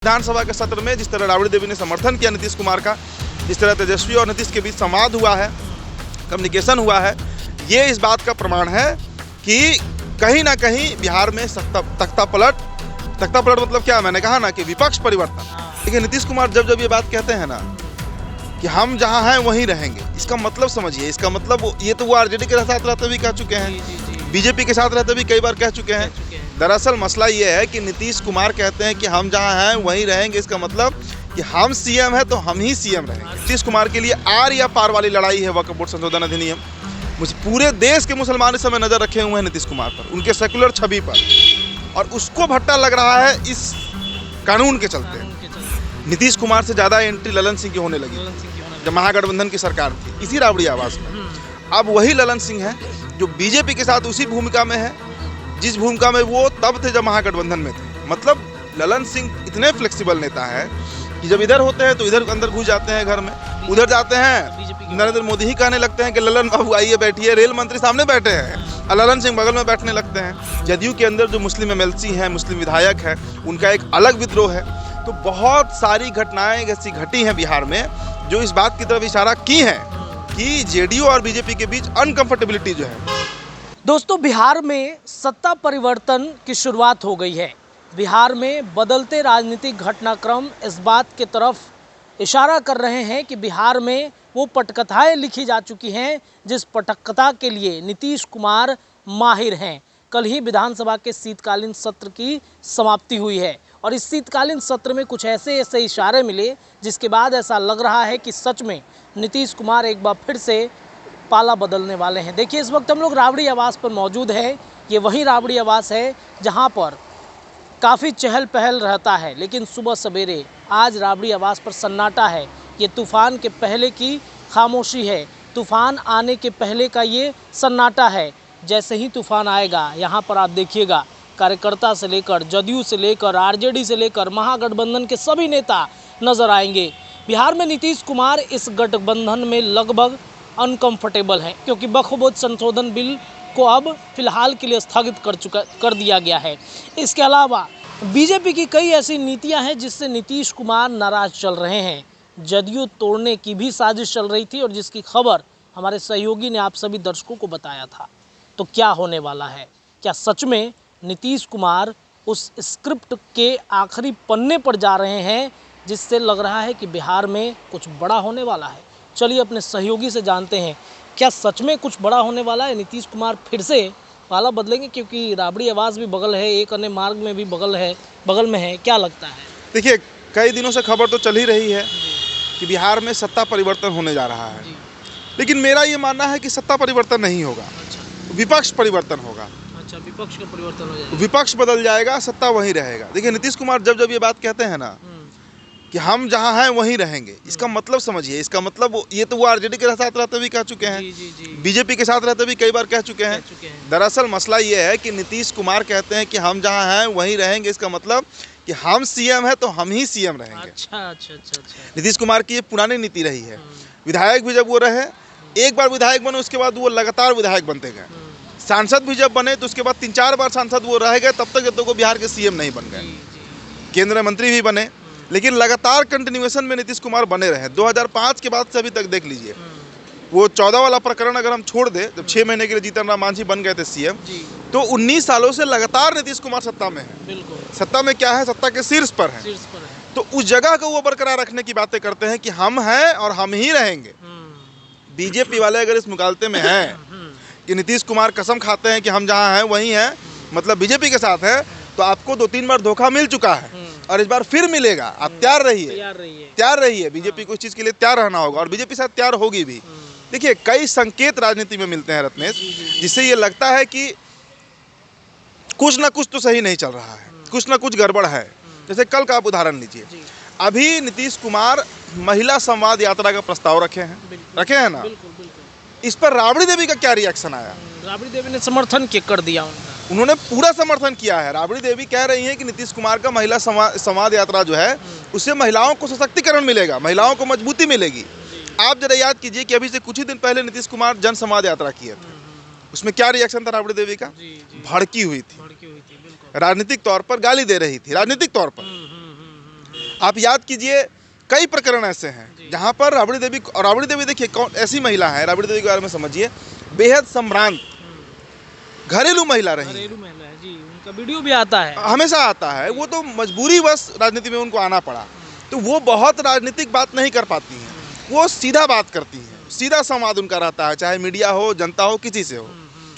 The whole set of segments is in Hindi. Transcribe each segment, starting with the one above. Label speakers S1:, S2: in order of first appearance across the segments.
S1: विधानसभा के सत्र में जिस तरह राबड़ी देवी ने समर्थन किया नीतीश कुमार का, जिस तरह तेजस्वी और नीतीश के बीच संवाद हुआ है, कम्युनिकेशन हुआ है, ये इस बात का प्रमाण है कि कहीं ना कहीं बिहार में तख्ता पलट मतलब क्या, मैंने कहा ना कि विपक्ष परिवर्तन। देखिए नीतीश कुमार जब ये बात कहते हैं ना कि हम जहां हैं वहीं रहेंगे, इसका मतलब समझिए, इसका मतलब ये तो वो आरजेडी के साथ रहते भी कह चुके हैं, बीजेपी के साथ रहते भी कई बार कह चुके हैं। दरअसल मसला ये है कि नीतीश कुमार कहते हैं कि हम जहां हैं वहीं रहेंगे, इसका मतलब कि हम सीएम है तो हम ही सीएम रहेंगे। नीतीश कुमार के लिए आर या पार वाली लड़ाई है वक्फ बोर्ड संशोधन अधिनियम। मुझे पूरे देश के मुसलमान इस समय नजर रखे हुए हैं नीतीश कुमार पर, उनके सेकुलर छवि पर, और उसको भट्टा लग रहा है इस कानून के चलते। नीतीश कुमार से ज़्यादा एंट्री ललन सिंह की होने लगी जब महागठबंधन की सरकार थी, इसी राबड़ी आवास में। अब वही ललन सिंह है जो बीजेपी के साथ उसी भूमिका में है जिस भूमिका में वो तब थे जब महागठबंधन में थे। मतलब ललन सिंह इतने फ्लेक्सिबल नेता है कि जब इधर होते हैं तो इधर अंदर घुस जाते हैं घर में, उधर जाते हैं नरेंद्र मोदी ही कहने लगते हैं कि ललन बाबू आइए बैठिए, रेल मंत्री सामने बैठे हैं और ललन सिंह बगल में बैठने लगते हैं। जदयू के अंदर जो मुस्लिम एमएलसी हैं, मुस्लिम विधायक है, उनका एक अलग विद्रोह है। तो बहुत सारी घटनाएं ऐसी घटी हैं बिहार में जो इस बात की तरफ इशारा की हैं कि जेडीयू और बीजेपी के बीच अनकंफर्टेबिलिटी जो है।
S2: दोस्तों, बिहार में सत्ता परिवर्तन की शुरुआत हो गई है। बिहार में बदलते राजनीतिक घटनाक्रम इस बात की तरफ इशारा कर रहे हैं कि बिहार में वो पटकथाएं लिखी जा चुकी हैं जिस पटकथा के लिए नीतीश कुमार माहिर हैं। कल ही विधानसभा के शीतकालीन सत्र की समाप्ति हुई है और इस शीतकालीन सत्र में कुछ ऐसे इशारे मिले जिसके बाद ऐसा लग रहा है कि सच में नीतीश कुमार एक बार फिर से पाला बदलने वाले हैं। देखिए, इस वक्त हम लोग राबड़ी आवास पर मौजूद है। ये वही राबड़ी आवास है जहां पर काफ़ी चहल पहल रहता है, लेकिन सुबह सवेरे आज राबड़ी आवास पर सन्नाटा है। ये तूफ़ान के पहले की खामोशी है, तूफ़ान आने के पहले का ये सन्नाटा है। जैसे ही तूफ़ान आएगा यहाँ पर आप देखिएगा, कार्यकर्ता से लेकर जदयू से लेकर आरजेडी से लेकर महागठबंधन के सभी नेता नज़र आएंगे। बिहार में नीतीश कुमार इस गठबंधन में लगभग अनकंफर्टेबल है क्योंकि वक्फ बोर्ड संशोधन बिल को अब फिलहाल के लिए स्थगित कर दिया गया है। इसके अलावा बीजेपी की कई ऐसी नीतियां हैं जिससे नीतीश कुमार नाराज चल रहे हैं। जदयू तोड़ने की भी साजिश चल रही थी और जिसकी खबर हमारे सहयोगी ने आप सभी दर्शकों को बताया था। तो क्या होने वाला है? क्या सच में नीतीश कुमार उस स्क्रिप्ट के आखिरी पन्ने पर जा रहे हैं जिससे लग रहा है कि बिहार में कुछ बड़ा होने वाला है? चलिए अपने सहयोगी से जानते हैं, क्या सच में कुछ बड़ा होने वाला है? नीतीश कुमार फिर से पाला बदलेंगे? क्योंकि राबड़ी आवास भी बगल है, एक अन्य मार्ग में भी बगल में है, क्या लगता है?
S1: देखिए, कई दिनों से खबर तो चल ही रही है कि बिहार में सत्ता परिवर्तन होने जा रहा है, लेकिन मेरा ये मानना है कि सत्ता परिवर्तन नहीं होगा। अच्छा। विपक्ष परिवर्तन होगा। अच्छा, विपक्ष का परिवर्तन हो जाएगा, विपक्ष बदल जाएगा, सत्ता वहीं रहेगा। देखिए नीतीश कुमार जब ये बात कहते हैं ना कि हम जहां हैं वहीं रहेंगे, इसका मतलब समझिए, इसका मतलब ये तो वो आरजेडी के साथ रहते भी कह चुके हैं, बीजेपी के साथ रहते भी कई बार कह चुके हैं। दरअसल मसला ये है कि नीतीश कुमार कहते हैं कि हम जहां हैं वहीं रहेंगे, इसका मतलब कि हम सीएम है तो हम ही सीएम रहेंगे। अच्छा। नीतीश कुमार की ये पुरानी नीति रही है। विधायक भी जब वो रहे, एक बार विधायक बने उसके बाद वो लगातार विधायक बनते गए। सांसद भी जब बने तो उसके बाद 3-4 बार सांसद वो रह गए, तब तक जब तक वो बिहार के सीएम नहीं बन गए। केंद्रीय मंत्री भी बने, लेकिन लगातार कंटिन्यूएशन में नीतीश कुमार बने रहे। 2005 के बाद से अभी तक देख लीजिए, वो 14 वाला प्रकरण अगर हम छोड़ दे, जब 6 महीने के लिए जीतन राम मांझी बन गए थे सीएम, तो 19 सालों से लगातार नीतीश कुमार सत्ता में है। बिल्कुल। सत्ता में क्या है? सत्ता के शीर्ष पर है। तो उस जगह को वो बरकरार रखने की बातें करते हैं कि हम हैं और हम ही रहेंगे। बीजेपी वाले अगर इस मुकालते में हैं कि नीतीश कुमार कसम खाते हैं कि हम जहाँ हैं वहीं हैं, मतलब बीजेपी के साथ है, तो आपको 2-3 बार धोखा मिल चुका है और इस बार फिर मिलेगा। आप तैयार रहिए। बीजेपी को इस चीज़ के लिए तैयार रहना होगा और बीजेपी साथ तैयार होगी भी। देखिए, कई संकेत राजनीति में मिलते हैं रत्नेश, जिससे ये लगता है कि कुछ ना कुछ तो सही नहीं चल रहा है, कुछ ना कुछ गड़बड़ है। जैसे कल का आप उदाहरण लीजिए, अभी नीतीश कुमार महिला संवाद यात्रा का प्रस्ताव रखे हैं ना, इस पर राबड़ी देवी का क्या रिएक्शन आया?
S2: राबड़ी देवी ने समर्थन कर दिया,
S1: उन्होंने पूरा समर्थन किया है। राबड़ी देवी कह रही हैं कि नीतीश कुमार का महिला संवाद यात्रा जो है उससे महिलाओं को सशक्तिकरण मिलेगा, महिलाओं को मजबूती मिलेगी। आप जरा याद कीजिए कि अभी से कुछ ही दिन पहले नीतीश कुमार जन संवाद यात्रा किए थे, उसमें क्या रिएक्शन था राबड़ी देवी का? भड़की हुई थी, राजनीतिक तौर पर गाली दे रही थी, राजनीतिक तौर पर। आप याद कीजिए, कई प्रकरण ऐसे हैं जहाँ पर राबड़ी देवी, और राबड़ी देवी देखिए कौन ऐसी महिला है, राबड़ी देवी के बारे में समझिए, बेहद सम्रांत घरेलू महिला रही,
S2: घरेलू महिला है जी, उनका वीडियो भी आता है,
S1: हमेशा आता है। वो तो मजबूरीवश राजनीति में उनको आना पड़ा, तो वो बहुत राजनीतिक बात नहीं कर पाती हैं, वो सीधा बात करती हैं, सीधा संवाद उनका रहता है, चाहे मीडिया हो, जनता हो, किसी से हो।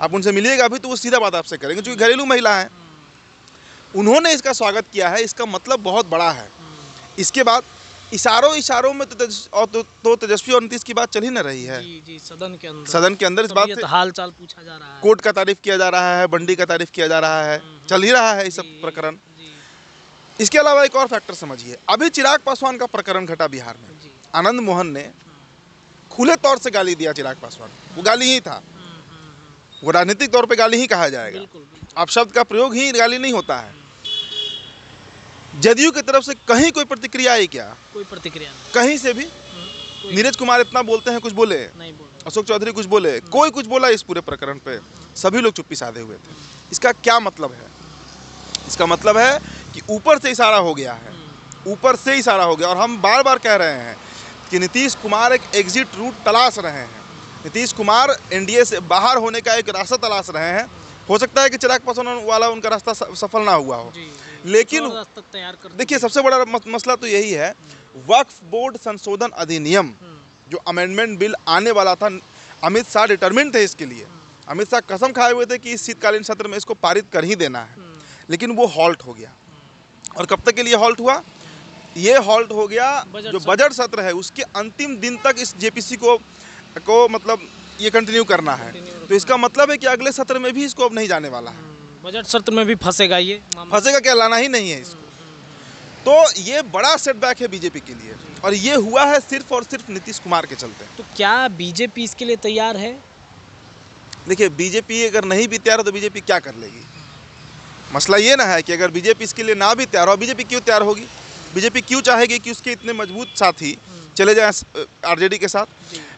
S1: आप उनसे मिलिएगा अभी तो वो सीधा बात आपसे करेंगे, क्योंकि घरेलू महिला है। उन्होंने इसका स्वागत किया है, इसका मतलब बहुत बड़ा है। इसके बाद इशारों में तो तेजस्वी और नीतीश की बात चल ही न रही है
S2: जी जी, सदन के अंदर
S1: इस बात से
S2: हाल चाल पूछा जा रहा है,
S1: कोर्ट का तारीफ किया जा रहा है, बंडी का तारीफ किया जा रहा है, चल ही रहा है ये सब प्रकरण। इसके अलावा एक और फैक्टर समझिए, अभी चिराग पासवान का प्रकरण घटा बिहार में, आनंद मोहन ने खुले तौर से गाली दिया चिराग पासवान, वो गाली ही था, वो राजनीतिक तौर पे गाली ही कहा जाएगा, अब शब्द का प्रयोग ही गाली नहीं होता है। जदयू की तरफ से कहीं कोई प्रतिक्रिया आई क्या?
S2: कोई प्रतिक्रिया नहीं,
S1: कहीं से भी। नीरज कुमार इतना बोलते हैं, कुछ बोले
S2: नहीं बोले,
S1: अशोक चौधरी कुछ बोले, कोई कुछ बोला इस पूरे प्रकरण पे? सभी लोग चुप्पी साधे हुए थे। इसका क्या मतलब है? इसका मतलब है कि ऊपर से इशारा हो गया है, ऊपर से इशारा हो गया, और हम बार बार कह रहे हैं कि नीतीश कुमार एक एग्जिट रूट तलाश रहे हैं, नीतीश कुमार एनडीए से बाहर होने का एक रास्ता तलाश रहे हैं। हो सकता है कि चिराग पासवान वाला उनका रास्ता सफल ना हुआ हो, लेकिन देखिए सबसे बड़ा मसला तो यही है, वक्फ बोर्ड संशोधन अधिनियम जो अमेंडमेंट बिल आने वाला था, अमित शाह डिटरमिन्ड थे इसके लिए, अमित शाह कसम खाए हुए थे कि इस शीतकालीन सत्र में इसको पारित कर ही देना है, लेकिन वो हॉल्ट हो गया। और कब तक के लिए हॉल्ट हुआ? ये हॉल्ट हो गया जो बजट सत्र है उसके अंतिम दिन तक इस जेपीसी को मतलब ये कंटिन्यू करना है। तो इसका मतलब है कि अगले सत्र में भी इसको अब नहीं जाने वाला है,
S2: बजट सत्र में भी फंसेगा, ये
S1: फंसेगा क्या, लाना ही नहीं है इसको। तो ये बड़ा सेटबैक है बीजेपी के लिए, और ये हुआ है सिर्फ और सिर्फ नीतीश कुमार के चलते।
S2: तो क्या बीजेपी इसके लिए तैयार है?
S1: देखिए बीजेपी अगर नहीं भी तैयार हो तो बीजेपी क्या कर लेगी? मसला ये ना है कि अगर बीजेपी इसके लिए ना भी तैयार हो, बीजेपी क्यों तैयार होगी? बीजेपी क्यों चाहेगी कि उसके इतने मजबूत साथी चले जाएं आरजेडी के साथ?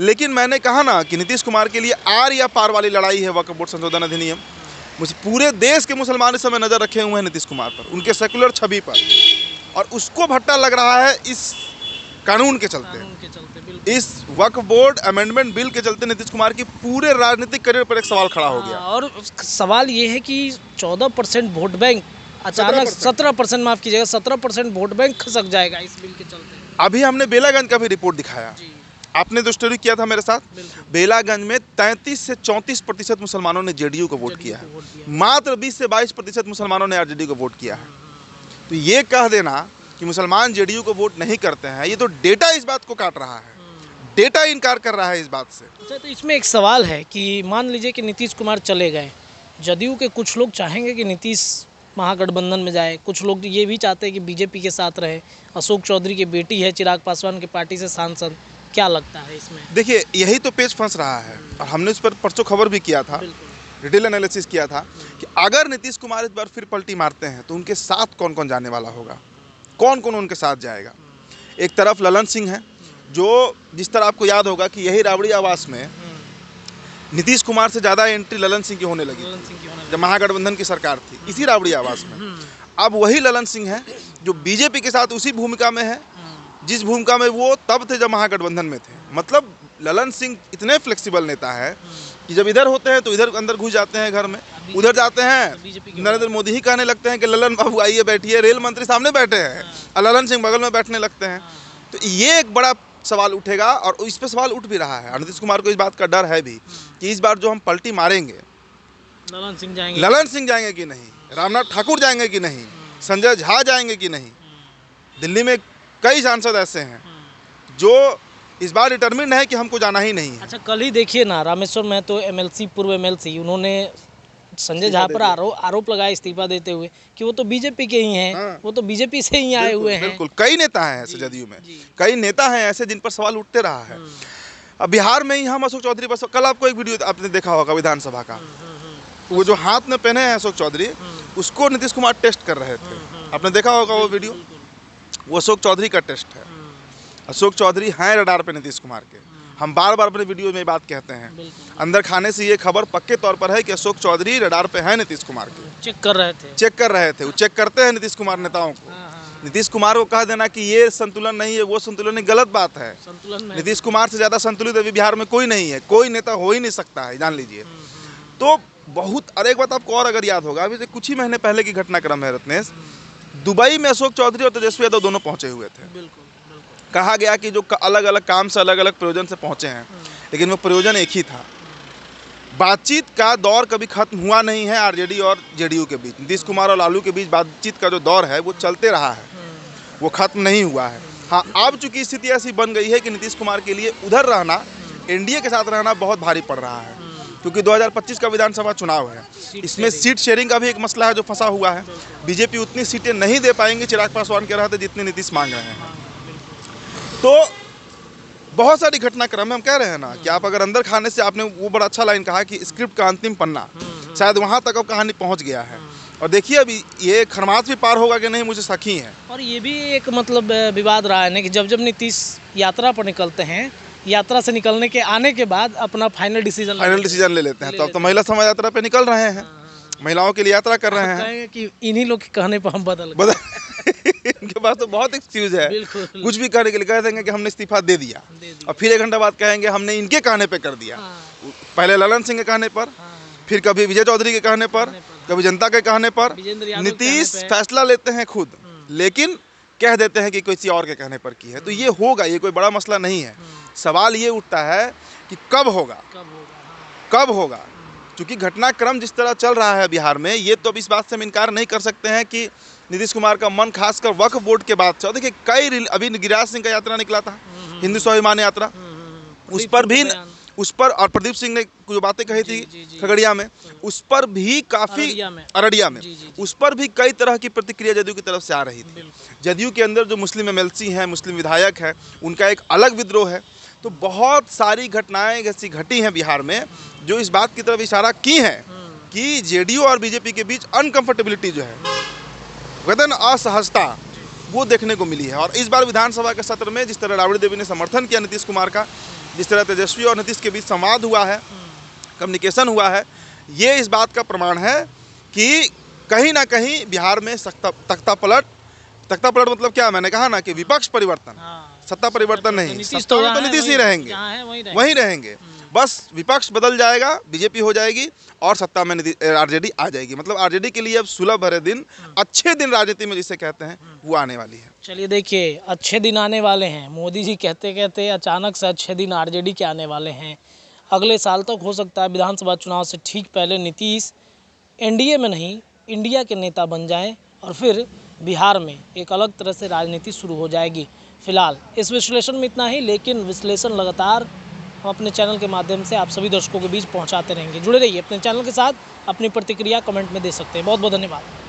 S1: लेकिन मैंने कहा ना कि नीतीश कुमार के लिए आर या पार वाली लड़ाई है वक्फ बोर्ड संशोधन अधिनियम। मुझे पूरे देश के मुसलमान इस समय नज़र रखे हुए हैं नीतीश कुमार पर, उनके सेकुलर छवि पर, और उसको भट्टा लग रहा है इस कानून के चलते, इस वक्फ बोर्ड अमेंडमेंट बिल के चलते नीतीश कुमार की पूरे राजनीतिक करियर पर एक सवाल खड़ा हो गया।
S2: और सवाल ये है कि 14% वोट बैंक अचानक 17%, माफ कीजिएगा, 17% वोट बैंक खसक जाएगा इस बिल के चलते।
S1: अभी हमने बेलागंज का भी रिपोर्ट दिखाया, आपने जो स्टोरी किया था मेरे साथ, बेलागंज में 33 से 34% मुसलमानों ने जेडीयू को वोट किया है, मात्र 20 से 22% मुसलमानों ने आरजेडी को वोट किया है। तो ये कह देना कि मुसलमान जेडीयू को वोट नहीं करते हैं, ये तो डेटा इस बात को काट रहा है, डेटा इनकार कर रहा है इस बात से।
S2: अच्छा, तो इसमें एक सवाल है कि मान लीजिए कि नीतीश कुमार चले गए, जदयू के कुछ लोग चाहेंगे कि नीतीश महागठबंधन में जाए, कुछ लोग ये भी चाहते हैं कि बीजेपी के साथ रहे, अशोक चौधरी की बेटी है चिराग पासवान की पार्टी से सांसद, क्या लगता है इसमें?
S1: देखिए यही तो पेच फंस रहा है, और हमने इस पर परसों खबर भी किया था, डिटेल एनालिसिस किया था कि अगर नीतीश कुमार इस बार फिर पलटी मारते हैं तो उनके साथ कौन कौन जाने वाला होगा, कौन कौन उनके साथ जाएगा। एक तरफ ललन सिंह है, जो जिस तरह आपको याद होगा कि यही राबड़ी आवास में नीतीश कुमार से ज़्यादा एंट्री ललन सिंह की होने लगी जब महागठबंधन की सरकार थी, इसी राबड़ी आवास में। अब वही ललन सिंह है जो बीजेपी के साथ उसी भूमिका में है जिस भूमिका में वो तब थे जब महागठबंधन में थे। मतलब ललन सिंह इतने फ्लेक्सिबल नेता है कि जब इधर होते हैं तो इधर अंदर घुस जाते हैं घर में, उधर जाते हैं नरेंद्र मोदी ही कहने लगते हैं कि ललन बाबू आइए बैठिए, रेल मंत्री सामने बैठे हैं और ललन सिंह बगल में बैठने लगते हैं। तो ये एक बड़ा सवाल उठेगा, और इस पर सवाल उठ भी रहा है। नीतीश कुमार को इस बात का डर है भी कि इस बार जो हम पलटी मारेंगे, ललन सिंह जाएंगे कि नहीं, रामनाथ ठाकुर जाएंगे कि नहीं, संजय झा जाएंगे कि नहीं। दिल्ली में कई सांसद ऐसे हैं जो इस बार डिटरमिन्ड है कि हमको जाना ही नहीं है।
S2: अच्छा, कल ही देखिए ना, रामेश्वर महतो एमएलसी, पूर्व एमएलसी, उन्होंने संजय झा पर आरोप लगाया इस्तीफा देते हुए कि वो तो बीजेपी के ही हैं। हाँ। वो तो बीजेपी से ही आए हुए हैं।
S1: बिल्कुल, कई नेता हैं ऐसे जदयू में, कई नेता हैं ऐसे जिन पर सवाल उठते रहा है। अब बिहार में ही हम अशोक चौधरी पर, कल आपको एक वीडियो आपने देखा होगा विधानसभा का, वो जो हाथ में पहने हैं अशोक चौधरी, उसको नीतीश कुमार टेस्ट कर रहे थे, आपने देखा होगा वो वीडियो। वो अशोक चौधरी का टेस्ट है। अशोक चौधरी हैं रडार पे नीतीश कुमार के। हम बार बार अपने वीडियो में बात कहते हैं, अंदर खाने से ये खबर पक्के तौर पर है कि अशोक चौधरी रडार पे हैं नीतीश कुमार के।
S2: चेक कर रहे थे,
S1: वो चेक करते हैं नीतीश कुमार नेताओं को। नीतीश कुमार को कह देना कि ये संतुलन नहीं है, वो संतुलन है, गलत बात है।
S2: संतुलन में
S1: नीतीश कुमार से ज़्यादा संतुलित अभी बिहार में कोई नहीं है, कोई नेता हो ही नहीं सकता है, जान लीजिए। तो बहुत, और एक बात आपको और अगर याद होगा, अभी से कुछ ही महीने पहले की घटनाक्रम है रत्नेश, दुबई में अशोक चौधरी और तेजस्वी यादव दोनों पहुंचे हुए थे।
S2: बिल्कुल।
S1: कहा गया कि जो अलग अलग काम से अलग अलग प्रयोजन से पहुंचे हैं, लेकिन वो प्रयोजन एक ही था। बातचीत का दौर कभी खत्म हुआ नहीं है आरजेडी और जेडीयू के बीच। नीतीश कुमार और लालू के बीच बातचीत का जो दौर है वो चलते रहा है, वो खत्म नहीं हुआ है। हाँ, अब चूंकि स्थिति ऐसी बन गई है कि नीतीश कुमार के लिए उधर रहना, एनडीए के साथ रहना बहुत भारी पड़ रहा है, क्योंकि 2025 का विधानसभा चुनाव है। इसमें सीट शेयरिंग का भी एक मसला है जो फंसा हुआ है। बीजेपी उतनी सीटें नहीं दे पाएंगे चिराग पासवान के रहते जितने नीतीश मांग रहे हैं। तो बहुत सारी घटनाक्रम है, हम कह रहे हैं ना कि आप अगर अंदर खाने से, आपने वो बड़ा अच्छा लाइन कहा कि स्क्रिप्ट का अंतिम पन्ना, शायद वहाँ तक अब कहानी पहुँच गया है। और देखिए अभी ये खरमास भी पार होगा कि नहीं, मुझे शक ही है।
S2: और ये भी एक मतलब विवाद रहा है ना कि जब जब नीतीश यात्रा पर निकलते हैं, यात्रा से निकलने के आने के बाद अपना फाइनल डिसीजन
S1: ले लेते हैं। तो अब तो महिला समाज यात्रा पे निकल रहे हैं, महिलाओं के लिए यात्रा कर रहे हैं
S2: कि इन्हीं लोग के कहने पर हम बदल
S1: इनके पास तो बहुत एक्सक्यूज है,
S2: बिल्कुल।
S1: कुछ भी करने के लिए कह देंगे कि हमने इस्तीफा दे दिया, और फिर 1 घंटा बाद कहेंगे हमने इनके कहने पे कर दिया। पहले ललन सिंह के कहने पर, फिर कभी विजय चौधरी के कहने पर, कभी जनता के कहने पर। नीतीश फैसला लेते हैं खुद, लेकिन कह देते हैं कि किसी और के कहने पर की है। तो ये होगा, ये कोई बड़ा मसला नहीं है। सवाल ये उठता है कि कब होगा, कब होगा। क्योंकि घटनाक्रम जिस तरह चल रहा है बिहार में, ये तो अब इस बात से हम इनकार नहीं कर सकते हैं कि नीतीश कुमार का मन खासकर वक्फ बोर्ड के बाद से, देखिए कई, अभी गिरिराज सिंह का यात्रा निकला था, हिंदू स्वाभिमान यात्रा, उस पर और प्रदीप सिंह ने जो बातें कही थी खगड़िया में, उस पर भी काफ़ी, अररिया में उस पर भी कई तरह की प्रतिक्रिया जदयू की तरफ से आ रही थी। जदयू के अंदर जो मुस्लिम एमएलसी हैं, मुस्लिम विधायक हैं, उनका एक अलग विद्रोह है। तो बहुत सारी घटनाएं ऐसी घटी हैं बिहार में जो इस बात की तरफ इशारा की हैं कि जेडीयू और बीजेपी के बीच अनकंफर्टेबिलिटी जो है, कहते हैं ना असहजता, वो देखने को मिली है। और इस बार विधानसभा के सत्र में जिस तरह राबड़ी देवी ने समर्थन किया नीतीश कुमार का, जिस तरह तेजस्वी और नीतीश के बीच संवाद हुआ है, कम्युनिकेशन हुआ है, ये इस बात का प्रमाण है कि कहीं ना कहीं बिहार में तख्ता पलट मतलब क्या, मैंने कहा ना कि विपक्ष परिवर्तन, सत्ता परिवर्तन नहीं। सत्ता में तो नीतीश ही रहेंगे, वहीं रहेंगे, बस विपक्ष बदल जाएगा, बीजेपी हो जाएगी और सत्ता में आरजेडी आ जाएगी। मतलब आरजेडी के लिए अब सुलभ भरे दिन, अच्छे दिन राजनीति में जिसे कहते हैं, वो आने वाली है।
S2: चलिए देखिए, अच्छे दिन आने वाले हैं। मोदी जी कहते कहते अचानक से अच्छे दिन आरजेडी के आने वाले हैं। अगले साल तक हो सकता है विधानसभा चुनाव से ठीक पहले नीतीश एनडीए में नहीं, इंडिया के नेता बन जाएं और फिर बिहार में एक अलग तरह से राजनीति शुरू हो जाएगी। फिलहाल इस विश्लेषण में इतना ही, लेकिन विश्लेषण लगातार हम अपने चैनल के माध्यम से आप सभी दर्शकों के बीच पहुंचाते रहेंगे। जुड़े रहिए अपने चैनल के साथ, अपनी प्रतिक्रिया कमेंट में दे सकते हैं। बहुत बहुत धन्यवाद।